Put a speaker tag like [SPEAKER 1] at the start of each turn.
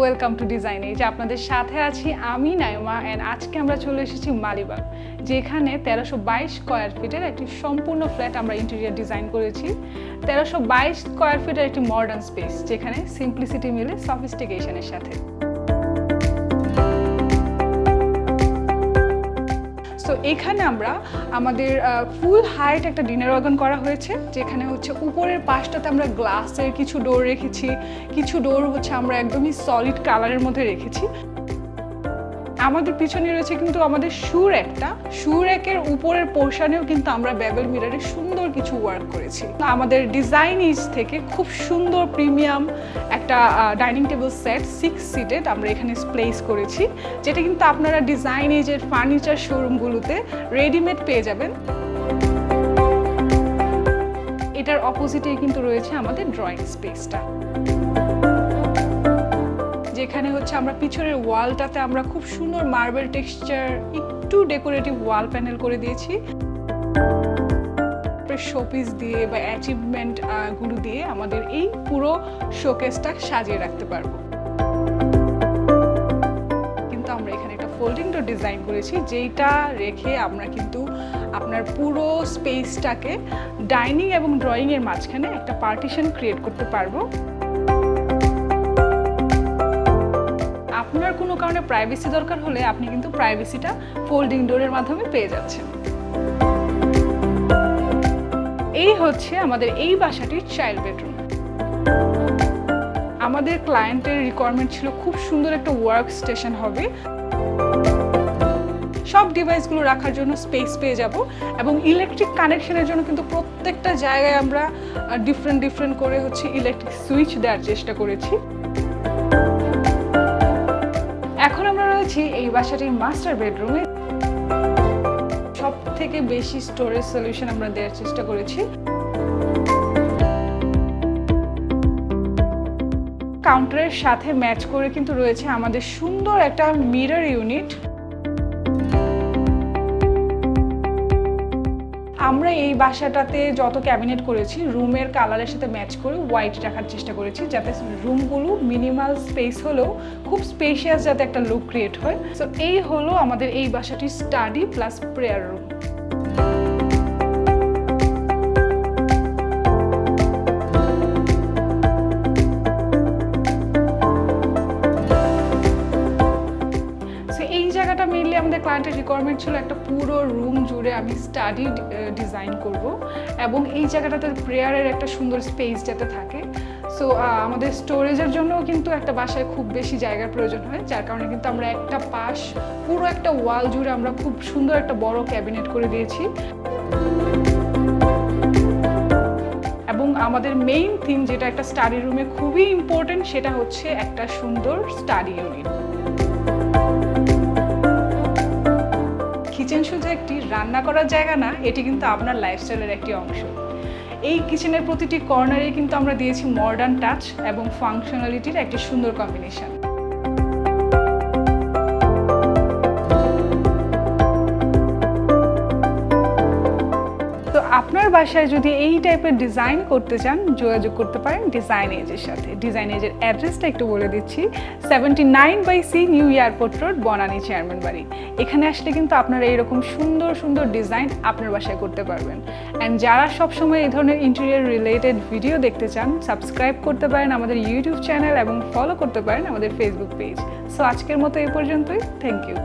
[SPEAKER 1] Welcome to design age. আপনাদের সাথে আছি আমি নাইমা অ্যান্ড আজকে আমরা চলে এসেছি মালিবাগ, যেখানে 1322 স্কোয়ার ফিটের একটি সম্পূর্ণ ফ্ল্যাট আমরা ইন্টেরিয়র ডিজাইন করেছি। 1322 স্কোয়ার ফিটের একটি মডার্ন স্পেস, যেখানে সিম্পলিসিটি মিলে সফিস্টিকেশনের সাথে। তো এখানে আমরা আমাদের ফুল হাইট একটা ডিনার ওয়াগন করা হয়েছে, যেখানে হচ্ছে উপরের পাশটাতে আমরা গ্লাসের কিছু ডোর রেখেছি, কিছু ডোর হচ্ছে আমরা একদমই সলিড কালারের মধ্যে রেখেছি। আমাদের পিছনে রয়েছে কিন্তু আমাদের শু র্যাকের উপরের পোর্শনেও কিন্তু আমরা বেবেল মিররে সুন্দর কিছু ওয়ার্ক করেছি। আমাদের ডিজাইন ইজ থেকে খুব সুন্দর প্রিমিয়াম একটা ডাইনিং টেবিল সেট 6 সিটেড আমরা এখানে প্লেস করেছি, যেটা কিন্তু আপনারা ডিজাইন ইজের ফার্নিচার শোরুমগুলোতে রেডিমেড পেয়ে যাবেন। এটার অপোজিটে কিন্তু রয়েছে আমাদের ড্রয়িং স্পেসটা, যেখানে হচ্ছে আমরা পিছনের ওয়ালটাতে আমরা খুব সুন্দর মার্বেল টেক্সচার একটু ডেকোরেটিভ ওয়াল প্যানেল করে দিয়েছি। শোপিস দিয়ে বা অ্যাচিভমেন্ট গুলো দিয়ে আমাদের এই পুরো শোকেসটা সাজিয়ে রাখতে পারবো। কিন্তু আমরা এখানে একটা ফোল্ডিং ডোর ডিজাইন করেছি, যেটা রেখে আমরা কিন্তু আপনার পুরো স্পেসটাকে ডাইনিং এবং ড্রয়িং এর মাঝখানে একটা পার্টিশন ক্রিয়েট করতে পারবো। আপনার কোনো কারণে প্রাইভেসি দরকার হলে আপনি কিন্তু প্রাইভেসিটা ফোল্ডিং ডোরের মাধ্যমে পেয়ে যাচ্ছেন। এই হচ্ছে আমাদের এই বাসাটির চাইল্ড বেডরুম। আমাদের ক্লায়েন্টের রিকোয়ারমেন্ট ছিল খুব সুন্দর একটা ওয়ার্ক স্টেশন হবে, সব ডিভাইসগুলো রাখার জন্য স্পেস পেয়ে যাব, এবং ইলেকট্রিক কানেকশনের জন্য কিন্তু প্রত্যেকটা জায়গায় আমরা ডিফারেন্ট করে হচ্ছে ইলেকট্রিক সুইচ দেওয়ার চেষ্টা করেছি। এখন আমরা রয়েছি এই বাসাটির মাস্টার বেডরুমে। সব থেকে বেশি স্টোরেজ সলিউশন আমরা দেওয়ার চেষ্টা করেছি। কাউন্টারের সাথে ম্যাচ করে কিন্তু রয়েছে আমাদের সুন্দর একটা মিরর ইউনিট। আমরা এই বাসাটাতে যত ক্যাবিনেট করেছি রুমের কালারের সাথে ম্যাচ করে হোয়াইট রাখার চেষ্টা করেছি, যাতে রুমগুলো মিনিমাল স্পেস হলেও খুব স্পেশিয়াস যাতে একটা লুক ক্রিয়েট হয়। সো এই হলো আমাদের এই বাসাটির study plus prayer room. Mainly আমাদের ক্লায়েন্টের রিকোয়ারমেন্ট ছিল একটা পুরো রুম জুড়ে আমি স্টাডি ডিজাইন করব, এবং এই জায়গাটাতে প্রেয়ারের একটা সুন্দর স্পেস যাতে থাকে। সো আমাদের স্টোরেজের জন্যও কিন্তু একটা বাসায় খুব বেশি জায়গার প্রয়োজন হয়, যার কারণে কিন্তু আমরা একটা পাশ পুরো একটা ওয়াল জুড়ে আমরা খুব সুন্দর একটা বড় ক্যাবিনেট করে দিয়েছি। এবং আমাদের মেইন থিম যেটা একটা স্টাডি রুমে খুবই ইম্পর্টেন্ট, সেটা হচ্ছে একটা সুন্দর স্টাডি ইউনিট। কিচেন শুধু একটি রান্না করার জায়গা না, এটি কিন্তু আপনার লাইফস্টাইলের একটি অংশ। এই কিচেনের প্রতিটি কর্নারে কিন্তু আমরা দিয়েছি মডার্ন টাচ এবং ফাংশনালিটির একটি সুন্দর কম্বিনেশন। আপনার বাসায় যদি এই টাইপের ডিজাইন করতে চান, যোগাযোগ করতে পারেন ডিজাইন এজের সাথে। ডিজাইন এজের অ্যাড্রেসটা একটু বলে দিচ্ছি, 79/C new airport road, Banani chairman বাড়ি। এখানে আসলে কিন্তু আপনারা এরকম সুন্দর সুন্দর ডিজাইন আপনার বাসায় করতে পারবেন। অ্যান্ড যারা সবসময় এই ধরনের ইন্টেরিয়র রিলেটেড ভিডিও দেখতে চান, সাবস্ক্রাইব করতে পারেন আমাদের ইউটিউব চ্যানেল এবং ফলো করতে পারেন আমাদের ফেসবুক পেজ। সো আজকের মতো এই পর্যন্তই। Thank you.